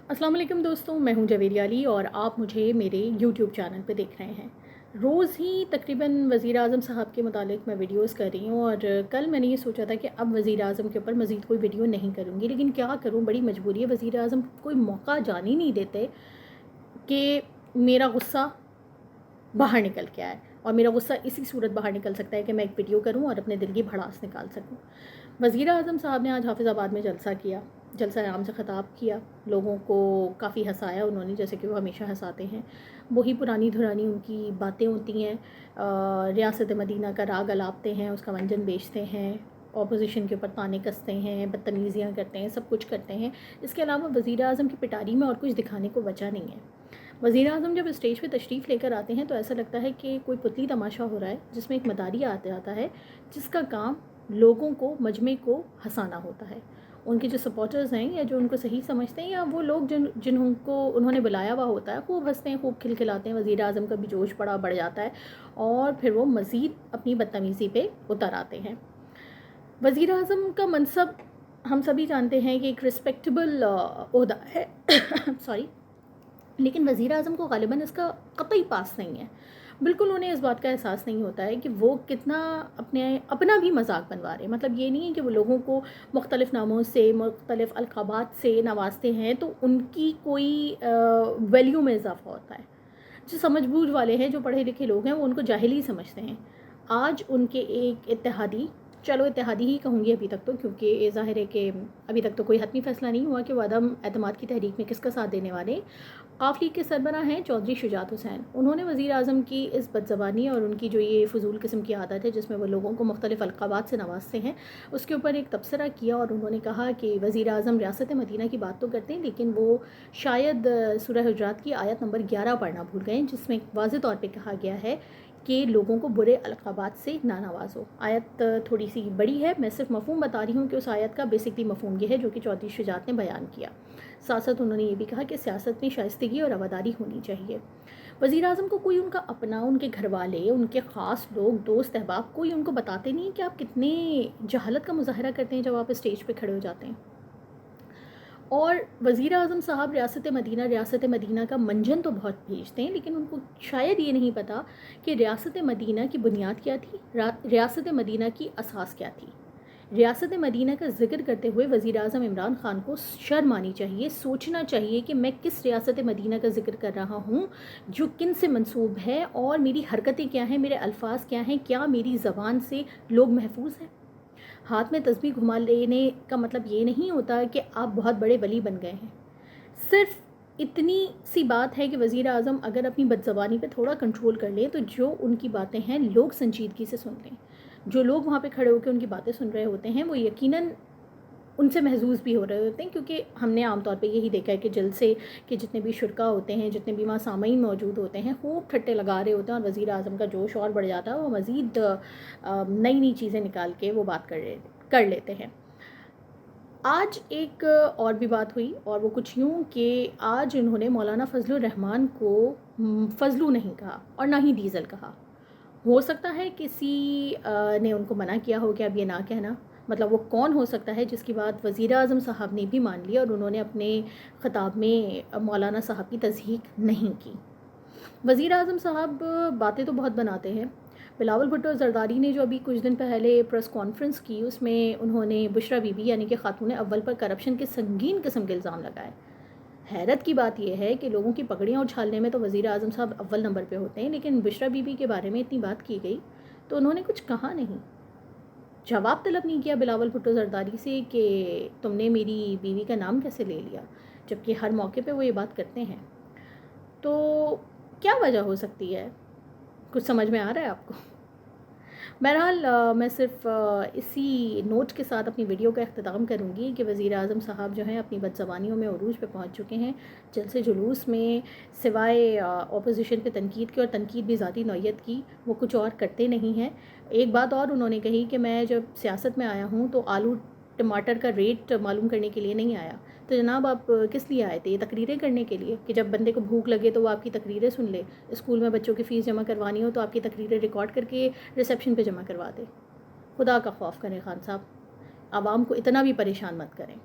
अस्सलाम वालेकुम दोस्तों, मैं हूं जवेरिया अली और आप मुझे मेरे यूट्यूब चैनल पे देख रहे हैं। रोज़ ही तकरीबन वज़ीर आज़म साहब के मुतालिक मैं वीडियोस कर रही हूं और कल मैंने ये सोचा था कि अब वज़ीर आज़म के ऊपर मज़ीद कोई वीडियो नहीं करूंगी, लेकिन क्या करूं, बड़ी मजबूरी है। वज़ीर आज़म कोई मौका जान ही नहीं देते कि मेरा गुस्सा बाहर निकल के आए, और मेरा गुस्सा इसी सूरत बाहर निकल सकता है कि मैं एक वीडियो करूं और अपने दिल की भड़ास निकाल सकूं। वज़ीर आज़म साहब ने आज हाफिज़ाबाद में जलसा किया, जलसा आम से ख़िताब किया, लोगों को काफ़ी हंसाया उन्होंने, जैसे कि वो हमेशा हंसाते हैं। वही पुरानी धुरानी उनकी बातें होती हैं। रियासत मदीना का राग अलापते हैं, उसका मंजन बेचते हैं, अपोजिशन के ऊपर ताने कसते हैं, बदतमीज़ियाँ करते हैं, सब कुछ करते हैं। इसके अलावा वज़ीर आज़म की पिटारी में और कुछ दिखाने को बचा नहीं है। वज़ीर आज़म जब स्टेज पे तशरीफ़ लेकर आते हैं तो ऐसा लगता है कि कोई पुतली तमाशा हो रहा है, जिसमें एक मदारी आता है जिसका काम लोगों को, मजमे को हंसाना होता है। उनके जो सपोर्टर्स हैं या जो उनको सही समझते हैं, या वो लोग जिनको उन्होंने बुलाया हुआ होता है, खूब हंसते हैं, खूब खिलखिलाते हैं। वज़ीर आज़म का भी जोश बड़ा बढ़ जाता है और फिर वो मज़ीद अपनी बदतमीज़ी पे उतर आते हैं। वज़ीर आज़म का मनसब हम सभी जानते हैं कि एक रिस्पेक्टेबल ओहदा है सॉरी, लेकिन वज़ीर आज़म को ग़ालिबन इसका क़तई पास नहीं है। बिल्कुल उन्हें इस बात का एहसास नहीं होता है कि वो कितना अपना भी मजाक बनवा रहे हैं। मतलब ये नहीं है कि वो लोगों को मुख्तलिफ़ नामों से, मुख्तलिफ़ अलक़ाबात से नवाजते हैं तो उनकी कोई वैल्यू में इजाफ़ा होता है। जो समझबूझ वाले हैं, जो पढ़े लिखे लोग हैं, वो उनको जाहिल ही समझते हैं। आज उनके एक इत्तेहादी, चलो इत्तेहादी ही कहूँगी अभी तक तो, क्योंकि ज़ाहिर है कि अभी तक तो कोई हतमी फ़ैसला नहीं हुआ कि वो अदम एतमाद की तहरीक में किसका साथ देने वाले। आफ लीग के सरबराह हैं चौधरी शुजात हुसैन। उन्होंने वज़ीर आज़म की इस बदज़बानी और उनकी जो ये फ़ुज़ूल किस्म की आदत है जिसमें वो लोगों को मुख्तलिफ़ अलक़ाबात से नवाजते हैं, उसके ऊपर एक तबसरा किया और उन्होंने कहा कि वज़ीर आज़म रियासत मदीना की बात तो करते हैं, लेकिन वो शायद सूरह हुजरात की आयत नंबर 11 पढ़ना भूल गए, जिसमें वाज़ेह तौर पे कहा गया है कि लोगों को बुरे अलक़ाबात से ना नवाज़ो। आयत थोड़ी सी बड़ी है, मैं सिर्फ मफ़हूम बता रही हूँ कि उस आयत का बेसिकली मफ़हूम ये है जो कि चौधरी शुजात ने बयान किया। साथ साथ उन्होंने ये भी कहा कि सियासत में शाइस्तगी और रवादारी होनी चाहिए। वज़ीर आज़म को कोई उनका अपना, उनके घर वाले, उनके ख़ास लोग, दोस्त अहबाब, कोई उनको बताते नहीं कि आप कितने जहालत का मुज़ाहरा करते हैं जब आप स्टेज पर खड़े हो जाते हैं। और वज़ीर आज़म साहब रियासत मदीना का मंजन तो बहुत भेजते हैं, लेकिन उनको शायद ये नहीं पता कि रियासत मदीना की बुनियाद क्या थी, रियासत मदीना की असास क्या थी। रियासत मदीना का ज़िक्र करते हुए वज़ीर आज़म इमरान ख़ान को शर्म आनी चाहिए, सोचना चाहिए कि मैं किस रियासत मदीना का ज़िक्र कर रहा हूँ, जो किन से मंसूब है, और मेरी हरकतें क्या हैं, मेरे अल्फाज क्या हैं, क्या मेरी ज़बान से लोग महफूज हैं। हाथ में तस्बीह घुमा लेने का मतलब ये नहीं होता कि आप बहुत बड़े वली बन गए हैं। सिर्फ इतनी सी बात है कि वज़ीर आज़म अगर अपनी बदज़बानी पे थोड़ा कंट्रोल कर लें तो जो उनकी बातें हैं लोग संजीदगी से सुन लें। जो लोग वहाँ पे खड़े होकर उनकी बातें सुन रहे होते हैं वो यकीनन उनसे महजूज़ भी हो रहे होते हैं, क्योंकि हमने आमतौर पे यही देखा है कि जलसे के जितने भी शुरका होते हैं, जितने भी वहाँ सामईन मौजूद होते हैं, खूब ठट्टे लगा रहे होते हैं और वज़ीर आज़म का जोश और बढ़ जाता है। वो मज़ीद नई नई चीज़ें निकाल के वो बात कर लेते हैं। आज एक और भी बात हुई, और वो कुछ यूँ कि आज उन्होंने मौलाना फजलुर रहमान को फजलू नहीं कहा और ना ही डीज़ल कहा। हो सकता है किसी ने उनको मना किया हो कि अब ये ना कहना। मतलब वो कौन हो सकता है जिसकी बात वज़ीर आज़म साहब ने भी मान ली और उन्होंने अपने ख़िताब में मौलाना साहब की तज़हीक नहीं की। वज़ीर आज़म साहब बातें तो बहुत बनाते हैं। बिलावल भुट्टो ज़रदारी ने जो अभी कुछ दिन पहले प्रेस कॉन्फ्रेंस की, उसमें उन्होंने बुशरा बीबी यानी कि खातून अव्वल पर करप्शन के संगीन किस्म के इल्ज़ाम लगाए। हैरत की बात यह है कि लोगों की पगड़ियाँ उछालने में तो वज़ीर आज़म साहब अव्वल नंबर पे होते हैं, लेकिन बुशरा बीबी के बारे में इतनी बात की गई तो उन्होंने कुछ कहा नहीं, जवाब तलब नहीं किया बिलावल भुट्टो ज़रदारी से कि तुमने मेरी बीवी का नाम कैसे ले लिया, जबकि हर मौके पे वो ये बात करते हैं। तो क्या वजह हो सकती है, कुछ समझ में आ रहा है आपको? बहरहाल मैं सिर्फ इसी नोट के साथ अपनी वीडियो का अख्ताम करूँगी कि वज़ीर आज़म साहब जो हैं अपनी बदज़बानियों में उरूज पे पहुँच चुके हैं। जलसे जुलूस में सिवाय अपोजिशन पे तनकीद की, और तनकीद भी ज़ाती नौइयत की, वो कुछ और करते नहीं हैं। एक बात और उन्होंने कही कि मैं जब सियासत में आया हूँ तो आलू टमाटर का रेट मालूम करने के लिए नहीं आया। तो जनाब आप किस लिए आए थे? ये तकरीरें करने के लिए कि जब बंदे को भूख लगे तो वो आपकी तकरीरें सुन ले, स्कूल में बच्चों की फ़ीस जमा करवानी हो तो आपकी तकरीरें रिकॉर्ड करके रिसेप्शन पे जमा करवा दे। खुदा का खौफ करें खान साहब, आवाम को इतना भी परेशान मत करें।